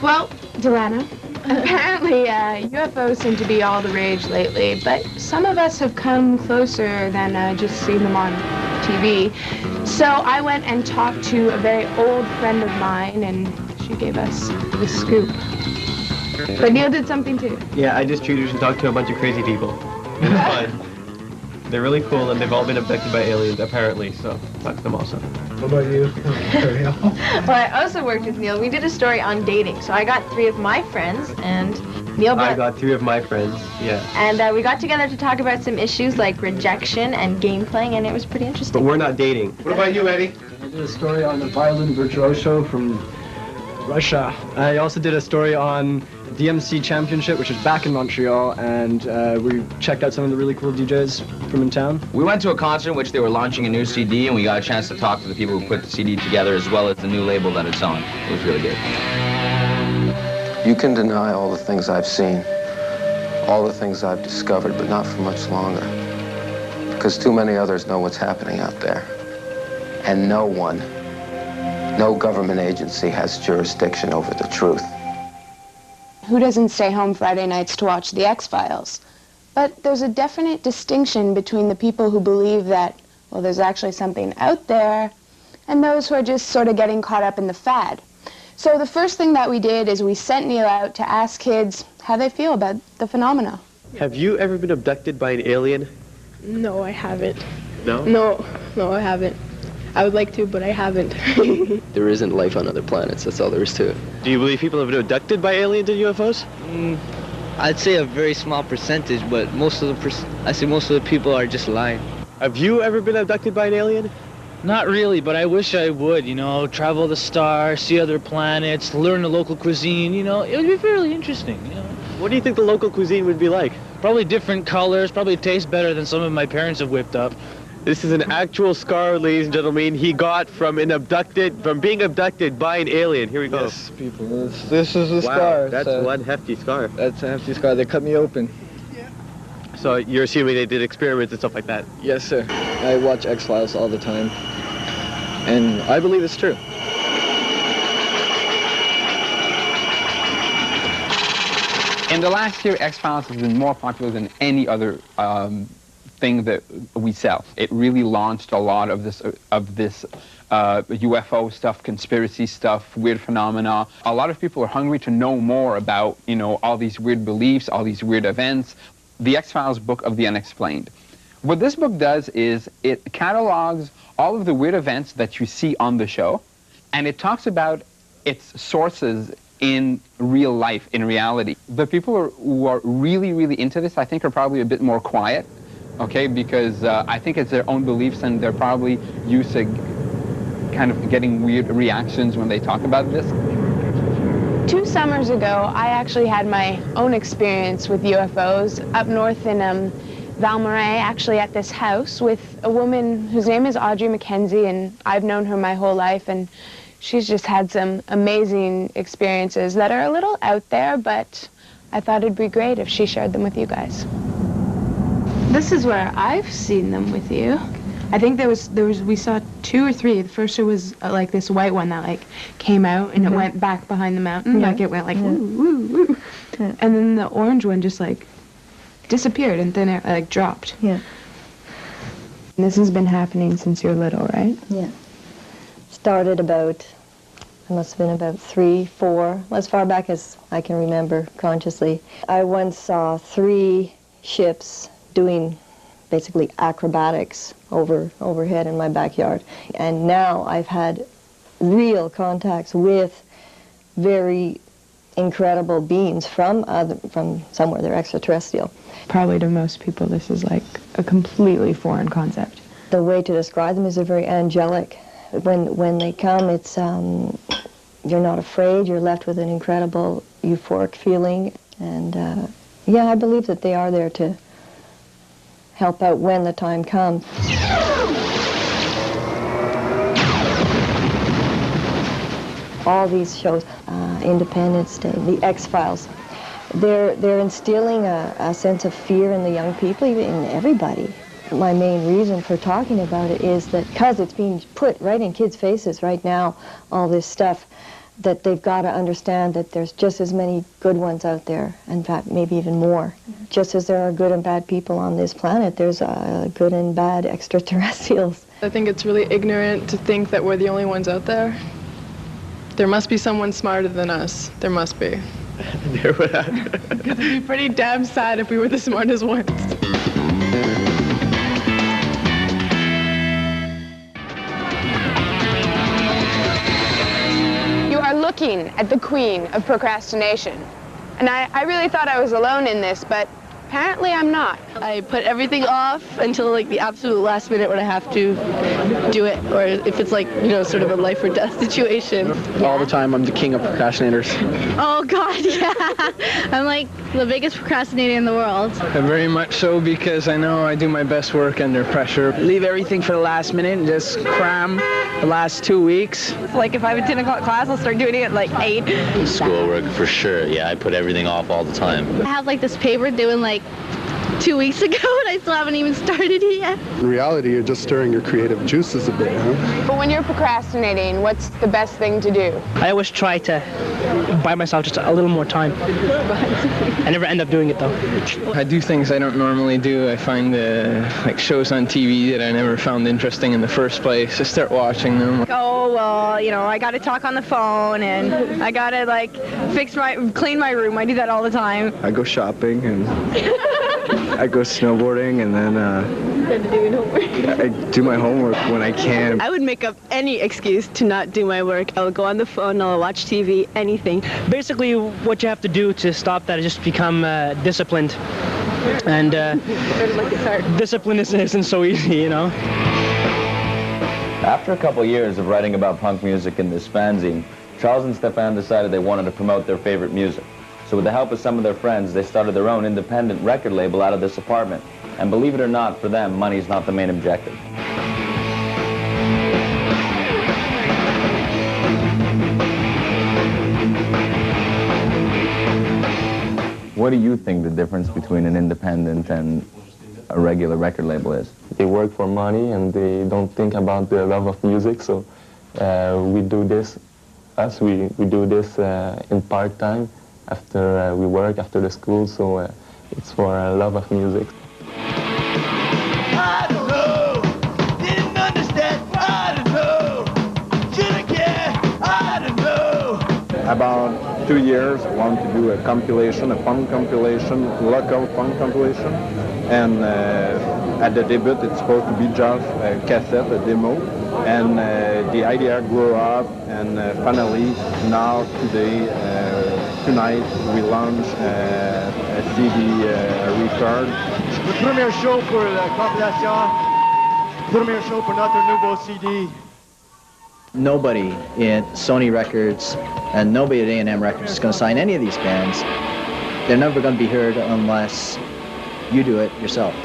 Well, Delano, apparently UFOs seem to be all the rage lately, but some of us have come closer than just seeing them on TV. So I went and talked to a very old friend of mine, and she gave us the scoop. But Neil did something too. Yeah, I just treated her to talk to a bunch of crazy people. It was fun. They're really cool, and they've all been abducted by aliens, apparently, so talk to them also. What about you? Well, I also worked with Neil. We did a story on dating. So I got 3 of my friends, and Neil I got 3 of my friends, yeah. And we got together to talk about some issues like rejection and game playing, and it was pretty interesting. But we're not dating. What about you, Eddie? I did a story on the violin virtuoso from Russia. I also did a story on DMC Championship, which is back in Montreal, and we checked out some of the really cool DJs from in town. We went to a concert in which they were launching a new CD, and we got a chance to talk to the people who put the CD together, as well as the new label that it's on. It was really good. You can deny all the things I've seen, all the things I've discovered, but not for much longer. Because too many others know what's happening out there. And no one, no government agency has jurisdiction over the truth. Who doesn't stay home Friday nights to watch The X-Files? But there's a definite distinction between the people who believe that, well, there's actually something out there, and those who are just sort of getting caught up in the fad. So the first thing that we did is we sent Neil out to ask kids how they feel about the phenomena. Have you ever been abducted by an alien? No, I haven't. No? No, I haven't. I would like to, but I haven't. There isn't life on other planets, that's all there is to it. Do you believe people have been abducted by aliens and UFOs? I'd say a very small percentage, but most of the people are just lying. Have you ever been abducted by an alien? Not really, but I wish I would, travel the stars, see other planets, learn the local cuisine, it would be fairly interesting, What do you think the local cuisine would be like? Probably different colors, probably taste better than some of my parents have whipped up. This is an actual scar, ladies and gentlemen, he got from being abducted by an alien. Here we go. Yes, people, this is a wow, scar. That's one hefty scar. That's a hefty scar. They cut me open. So you're assuming they did experiments and stuff like that? Yes, sir. I watch X-Files all the time, and I believe it's true. In the last year, X-Files has been more popular than any other thing that we sell. It really launched a lot of this UFO stuff, conspiracy stuff, weird phenomena. A lot of people are hungry to know more about, all these weird beliefs, all these weird events. The X-Files Book of the Unexplained. What this book does is it catalogs all of the weird events that you see on the show, and it talks about its sources in real life, in reality. The people who are really, really into this, I think, are probably a bit more quiet. Okay, because I think it's their own beliefs, and they're probably used to kind of getting weird reactions when they talk about this. 2 summers ago, I actually had my own experience with UFOs up north in Valmarais, actually at this house with a woman whose name is Audrey Mackenzie, and I've known her my whole life, and she's just had some amazing experiences that are a little out there, but I thought it'd be great if she shared them with you guys. This is where I've seen them with you. I think we saw 2 or 3. The first one was like this white one that came out and it went back behind the mountain. Like it went woo, woo, woo. And then the orange one just disappeared and then it dropped. Yeah. And this has been happening since you were little, right? Yeah. Started about, I must have been about 3, 4, as far back as I can remember consciously. I once saw 3 ships doing basically acrobatics overhead in my backyard. And now I've had real contacts with very incredible beings from somewhere. They're extraterrestrial. Probably to most people this is like a completely foreign concept. The way to describe them is they're very angelic. When they come, it's you're not afraid, you're left with an incredible euphoric feeling. And yeah, I believe that they are there to help out when the time comes. All these shows, Independence Day, The X-Files, they're instilling a sense of fear in the young people, even in everybody. My main reason for talking about it is that because it's being put right in kids' faces right now, all this stuff, that they've got to understand that there's just as many good ones out there, in fact, maybe even more. Just as there are good and bad people on this planet, there's good and bad extraterrestrials. I think it's really ignorant to think that we're the only ones out there. There must be someone smarter than us. There must be. Because it'd be pretty damn sad if we were the smartest ones. You are looking at the queen of procrastination. And I really thought I was alone in this, but apparently I'm not. I put everything off until like the absolute last minute when I have to do it, or if it's like, you know, sort of a life or death situation. All the time, I'm the king of procrastinators. Oh God, yeah. I'm like the biggest procrastinator in the world. Very much so, because I know I do my best work under pressure. Leave everything for the last minute and just cram the last 2 weeks. Like if I have a 10 o'clock class, I'll start doing it at like 8. Schoolwork, for sure. Yeah, I put everything off all the time. I have like this paper due in like 2 weeks ago and I still haven't even started it yet. In reality, you're just stirring your creative juices a bit, huh? But when you're procrastinating, what's the best thing to do? I always try to buy myself just a little more time. I never end up doing it though. I do things I don't normally do. I find like shows on TV that I never found interesting in the first place. I start watching them. Oh, well, you know, I gotta talk on the phone and I gotta like clean my room. I do that all the time. I go shopping and I go snowboarding, and then I do my homework when I can. I would make up any excuse to not do my work. I'll go on the phone, I'll watch TV, anything. Basically, what you have to do to stop that is just become disciplined. And discipline isn't so easy, you know. After a couple years of writing about punk music in this fanzine, Charles and Stefan decided they wanted to promote their favorite music. So with the help of some of their friends, they started their own independent record label out of this apartment. And believe it or not, for them, money's not the main objective. What do you think the difference between an independent and a regular record label is? They work for money and they don't think about the love of music, so we do this, we do this in part-time. After we work, after the school, so it's for a love of music. I don't know, didn't understand, I don't know, shouldn't care, I don't know. About 2 years, I want to do a compilation, a punk compilation, local punk compilation, and at the debut it's supposed to be just a cassette, a demo, and the idea grew up, and finally, now, today, tonight, we launch a CD record. Le premier show pour la compilation, premier show pour notre nouveau CD. Nobody at Sony Records and nobody at A&M Records is going to sign any of these bands. They're never going to be heard unless you do it yourself.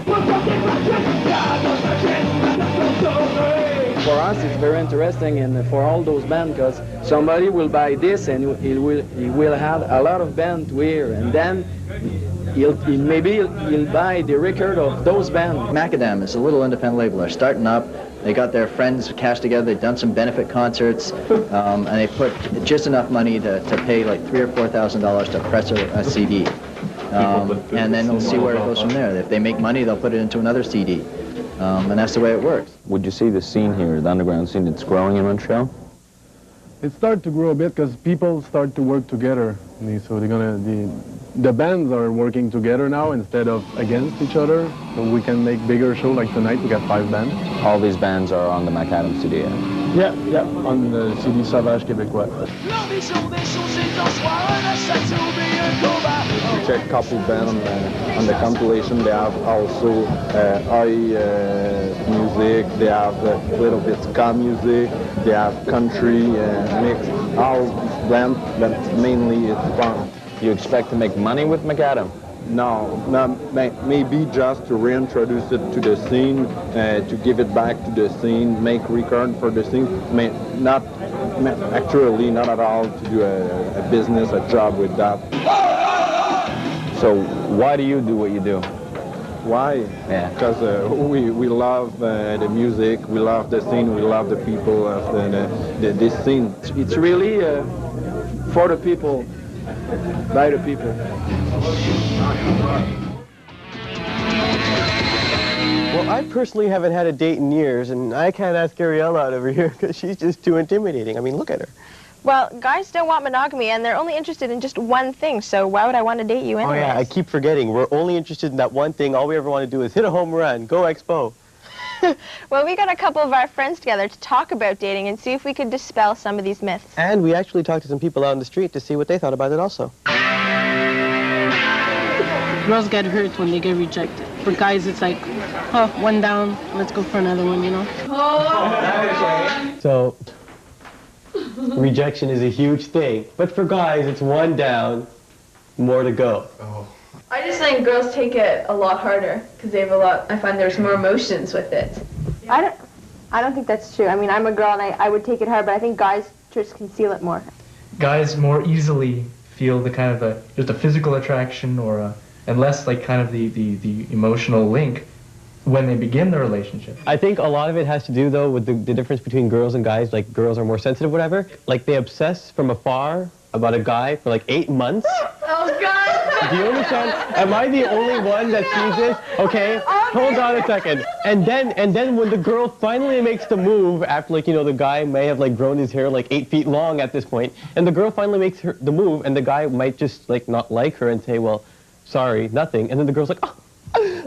For us, it's very interesting, and for all those bands, because somebody will buy this and he will have a lot of bands to hear, and then maybe he'll buy the record of those bands. Macadam is a little independent label. They're starting up. They got their friends cash together. They've done some benefit concerts, and they put just enough money to pay like $3,000 or $4,000 to press a CD. And then we'll see where it goes from there. If they make money, they'll put it into another CD. And that's the way it works. Would you see the scene here, the underground scene, it's growing in Montreal? It started to grow a bit because people start to work together. So the bands are working together now instead of against each other. So we can make bigger shows. Like tonight, we got 5 bands. All these bands are on the Macadam CD. Yeah, on the CD Sauvage Québécois. We check a couple bands on the compilation. They have also music, they have a little bit ska music, they have country mix. All bands, but mainly it's punk. You expect to make money with Macadam? No, maybe just to reintroduce it to the scene, to give it back to the scene, make record for the scene. Not at all to do a business, a job with that. So why do you do what you do? Why? Yeah. Because we love the music, we love the scene, we love the people of this scene. It's really for the people, by the people. Well, I personally haven't had a date in years, and I can't ask Ariella out over here because she's just too intimidating. I mean, look at her. Well, guys don't want monogamy, and they're only interested in just one thing, so why would I want to date you anyways? Oh, yeah, I keep forgetting. We're only interested in that one thing. All we ever want to do is hit a home run. Go Expo. Well, we got a couple of our friends together to talk about dating and see if we could dispel some of these myths. And we actually talked to some people out on the street to see what they thought about it also. Girls get hurt when they get rejected. For guys, it's like, oh, one down, let's go for another one, you know? So, rejection is a huge thing. But for guys, it's one down, more to go. I just think girls take it a lot harder because they have a lot. I find there's more emotions with it. I don't think that's true. I mean, I'm a girl and I would take it hard, but I think guys just conceal it more. Guys more easily feel the kind of just a physical attraction or and less like kind of the emotional link when they begin the relationship. I think a lot of it has to do, though, with the difference between girls and guys. Like, girls are more sensitive, whatever. Like, they obsess from afar about a guy for like 8 months. Oh, God! Do you understand? Am I the only one that sees this? Okay, hold on a second. And then when the girl finally makes the move, after, like, you know, the guy may have like grown his hair like 8 feet long at this point, and the girl finally makes the move, and the guy might just like not like her and say, well, sorry, nothing. And then the girl's like, oh,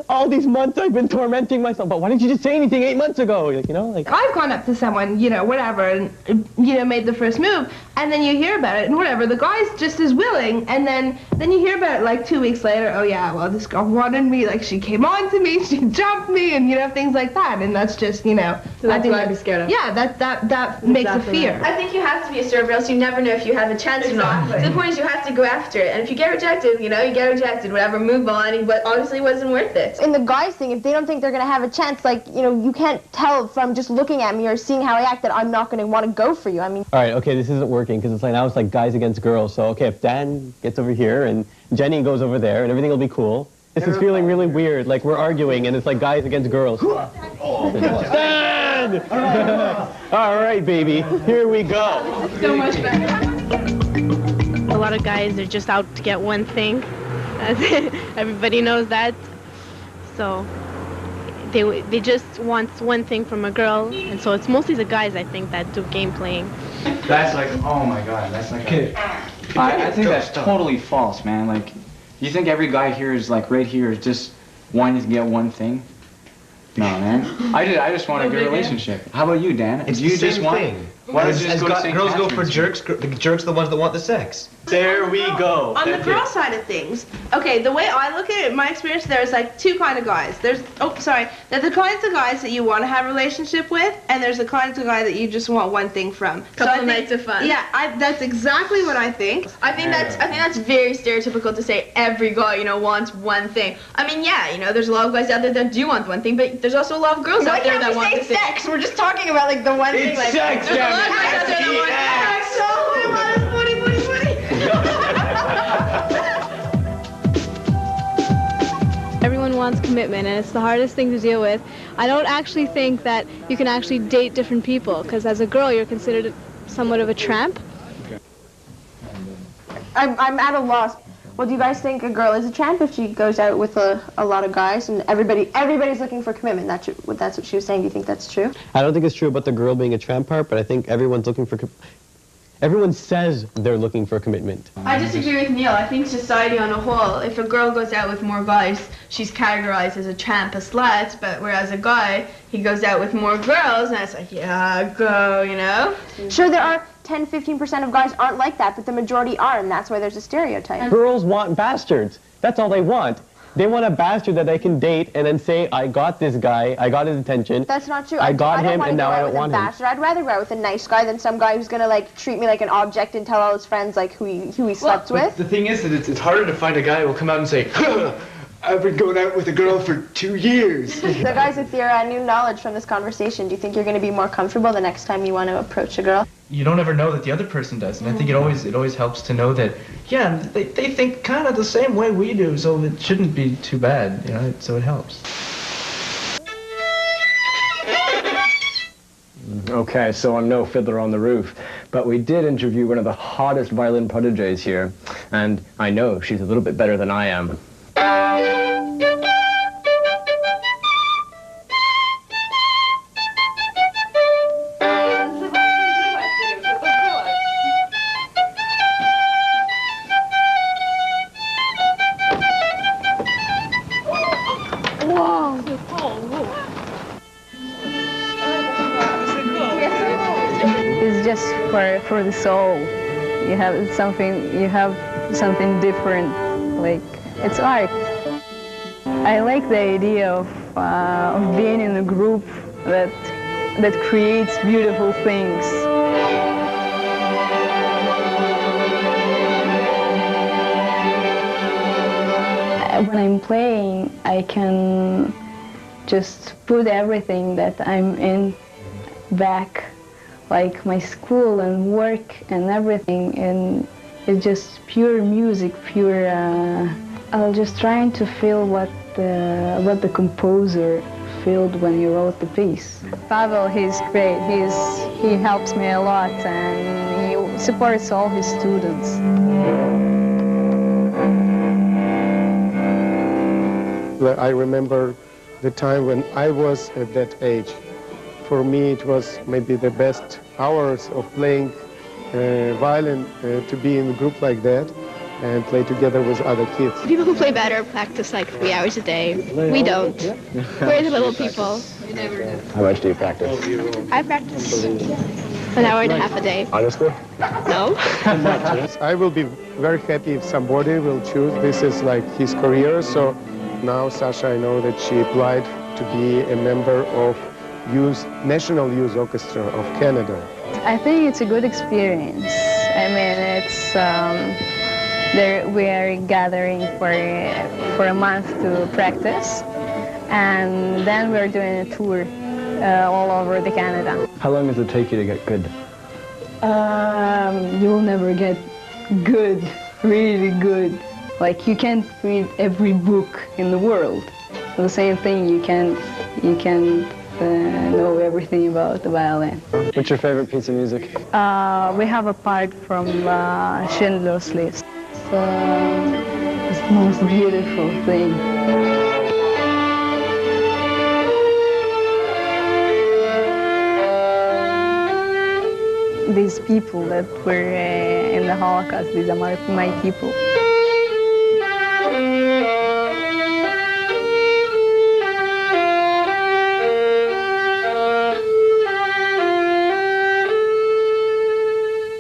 all these months I've been tormenting myself, but why didn't you just say anything 8 months ago? Like, you know, like. I've gone up to someone, you know, whatever, and, you know, made the first move, and then you hear about it, and whatever, the guy's just as willing, and then you hear about it like 2 weeks later, oh yeah, well, this girl wanted me, like, she came on to me, she jumped me, and, you know, things like that, and that's just, you know. So that's what I'd be scared of. Yeah, that makes a fear. I think you have to be a server, else you never know if you have a chance or not. So the point is you have to go after it, and if you get rejected, you know, you get rejected, whatever, move on, but obviously it wasn't worth it. In the guys thing, if they don't think they're going to have a chance, like, you know, you can't tell from just looking at me or seeing how I act that I'm not going to want to go for you. I mean. All right, okay, this isn't working because it's like now it's like guys against girls. So okay, if Dan gets over here and Jenny goes over there and everything will be cool. This is feeling really weird. Like we're arguing and it's like guys against girls. Dan! All right, baby, here we go. So much better. A lot of guys are just out to get one thing. Everybody knows that. So they just want one thing from a girl, and so it's mostly the guys, I think, that do game playing. That's like, oh my God, that's like I think that's totally false, man. Like, you think every guy here is like right here is just wanting to get one thing? No, man. I just want a good relationship. How about you, Dan? It's you the just same want, thing. Why don't you just go to St. Girls go for Patrick's? jerks. The jerks are the ones that want the sex. There we go. On the girl side of things, okay, the way I look at it, my experience, there's like two kind of guys. There's the kinds of guys that you want to have a relationship with, and there's the kinds of guy that you just want one thing from. Couple nights of fun. Yeah, that's exactly what I think. I think that's very stereotypical to say every guy, you know, wants one thing. I mean, yeah, you know, there's a lot of guys out there that do want one thing, but there's also a lot of girls out there that want the sex. We're just talking about like the one thing. It's Like, sex, there's a lot of damn it. guys out there that want sex. So we want is booty, booty, booty. Everyone wants commitment, and it's the hardest thing to deal with. I don't actually think that you can actually date different people, because as a girl, you're considered somewhat of a tramp. I'm at a loss. Well, do you guys think a girl is a tramp if she goes out with a lot of guys and everybody's looking for commitment? That's what she was saying. Do you think that's true? I don't think it's true about the girl being a tramp part, but I think everyone's looking for. Everyone says they're looking for commitment. I disagree with Neil. I think society on a whole, if a girl goes out with more guys, she's categorized as a tramp, a slut, but whereas a guy, he goes out with more girls, and it's like, yeah, go, you know? Sure, there are 10-15% of guys aren't like that, but the majority are, and that's why there's a stereotype. Girls want bastards. That's all they want. They want a bastard that they can date and then say, I got this guy, I got his attention. That's not true. I got him and now I don't want him. I'd rather go out with a nice guy than some guy who's gonna like treat me like an object and tell all his friends like who he slept with. The thing is that it's harder to find a guy who will come out and say, I've been going out with a girl for 2 years. So guys, with your new knowledge from this conversation, do you think you're going to be more comfortable the next time you want to approach a girl? You don't ever know that the other person does, and I think it always helps to know that, yeah, they think kind of the same way we do, so it shouldn't be too bad, you know, so it helps. Okay, so I'm no Fiddler on the Roof, but we did interview one of the hottest violin proteges here, and I know she's a little bit better than I am. It's just for the soul. You have something different. Like, it's art. I like the idea of being in a group that creates beautiful things. When I'm playing, I can just put everything that I'm in back, like my school and work and everything, and it's just pure music, pure. I was just trying to feel what the composer felt when he wrote the piece. Pavel, he's great. He helps me a lot, and he supports all his students. I remember the time when I was at that age. For me, it was maybe the best hours of playing violin, to be in a group like that and play together with other kids. People who play better practice like 3 hours a day. We don't. We're the little people. How much do you practice? I practice an hour and a half a day. Honestly? No. I will be very happy if somebody will choose. This is like his career, so now Sasha, I know that she applied to be a member of National Youth Orchestra of Canada. I think it's a good experience. I mean, it's we are gathering for a month to practice, and then we're doing a tour all over the Canada. How long does it take you to get good? You'll never get good, really good. Like, you can't read every book in the world. The same thing, you can't know everything about the violin. What's your favorite piece of music? We have a part from Schindler's List. It's the most beautiful thing. These people that were in the Holocaust, these are my people.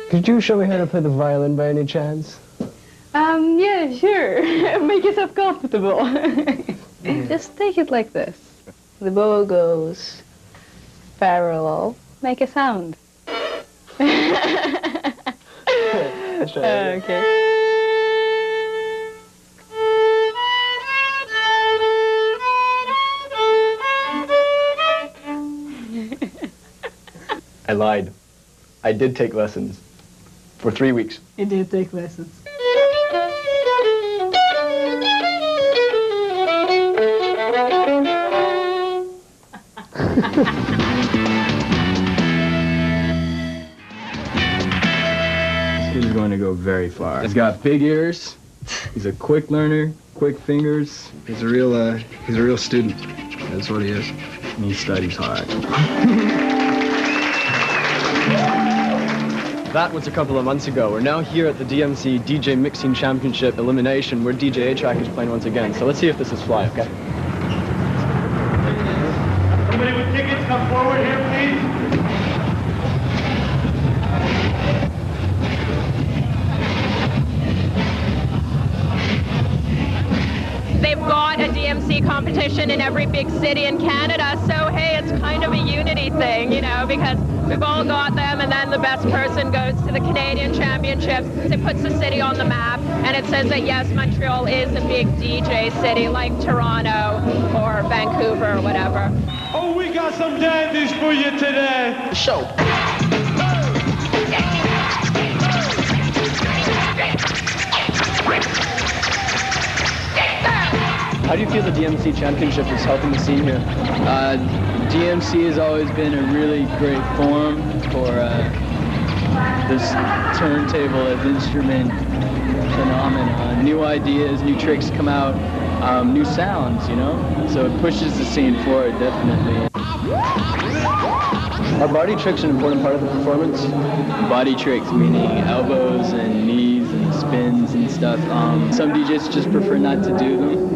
Could you show me how to play the violin by any chance? Yeah, sure. Make yourself comfortable. Just take it like this. The bow goes parallel. Make a sound. Okay. I lied. I did take lessons for 3 weeks. You did take lessons. This kid is going to go very far. He's got big ears. He's a quick learner, quick fingers. He's a real student. That's what he is. And he studies hard. That was a couple of months ago. We're now here at the DMC DJ Mixing Championship Elimination, where DJ A-Track is playing once again. So let's see if this is fly, okay? Anybody with tickets, come forward here, please. They've got a DMC competition in every big city in Canada, so hey, it's kind of a unity thing, you know, because we've all got them, and then the best person goes to the Canadian Championships. It puts the city on the map, and it says that yes, Montreal is a big DJ city like Toronto or Vancouver or whatever. Oh, we got some dandies for you today. Show. How do you feel the DMC Championship is helping the scene here? DMC has always been a really great forum for this turntable as instrument phenomenon. New ideas, new tricks come out, new sounds, you know? So it pushes the scene forward, definitely. Are body tricks an important part of the performance? Body tricks, meaning elbows and knees and spins and stuff. Some DJs just prefer not to do them.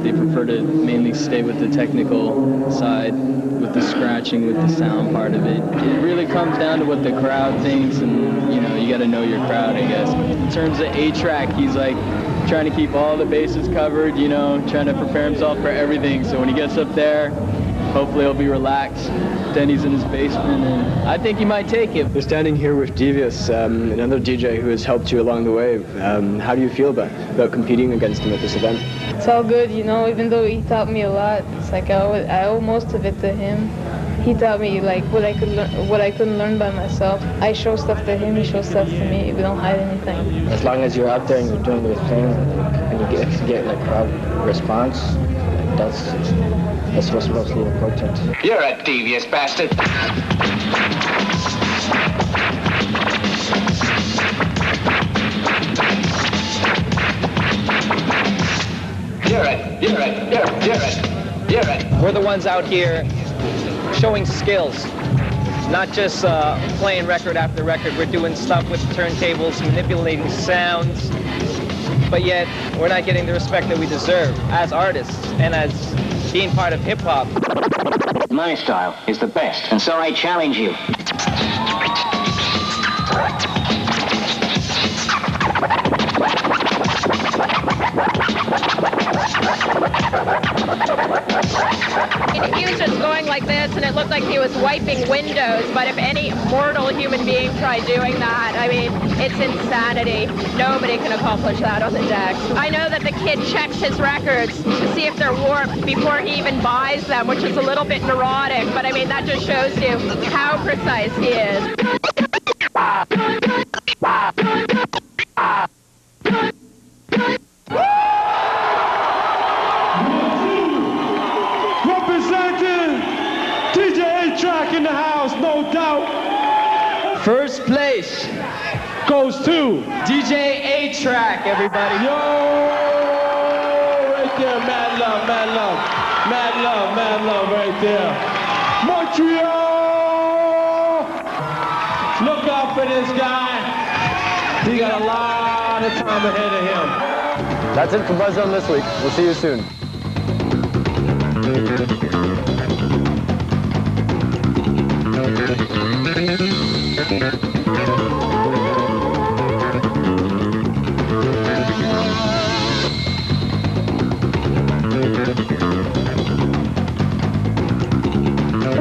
They prefer to mainly stay with the technical side, with the scratching, with the sound part of it. It really comes down to what the crowd thinks, and you know, you got to know your crowd, I guess. In terms of A-Track, he's like trying to keep all the bases covered, you know, trying to prepare himself for everything. So when he gets up there, hopefully he'll be relaxed. Then he's in his basement, and I think he might take it. We're standing here with Devious, another DJ who has helped you along the way. How do you feel about competing against him at this event? It's all good, you know, even though he taught me a lot. It's like I owe most of it to him. He taught me like what I couldn't learn by myself. I show stuff to him, he shows stuff to me. We don't hide anything. As long as you're out there and you're doing your thing, and you get like crowd response, that's what's mostly important. You're a devious bastard. You're it. We're the ones out here showing skills, not just playing record after record. We're doing stuff with turntables, manipulating sounds, but yet we're not getting the respect that we deserve as artists and as being part of hip-hop. My style is the best, and so I challenge you. He was just going like this, and it looked like he was wiping windows, but if any mortal human being tried doing that, I mean, it's insanity. Nobody can accomplish that on the deck. I know that the kid checks his records to see if they're warped before he even buys them, which is a little bit neurotic, but I mean, that just shows you how precise he is. Representing DJ A-Track in the house, no doubt. First place goes to DJ A-Track, everybody. Yo, right there, mad love, mad love, mad love, mad love, right there. Montreal, look out for this guy. He got a lot of time ahead of him. That's it for BuzZone this week. We'll see you soon.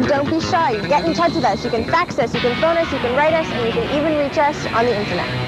Don't be shy. Get in touch with us. You can fax us, you can phone us, you can write us, and you can even reach us on the internet.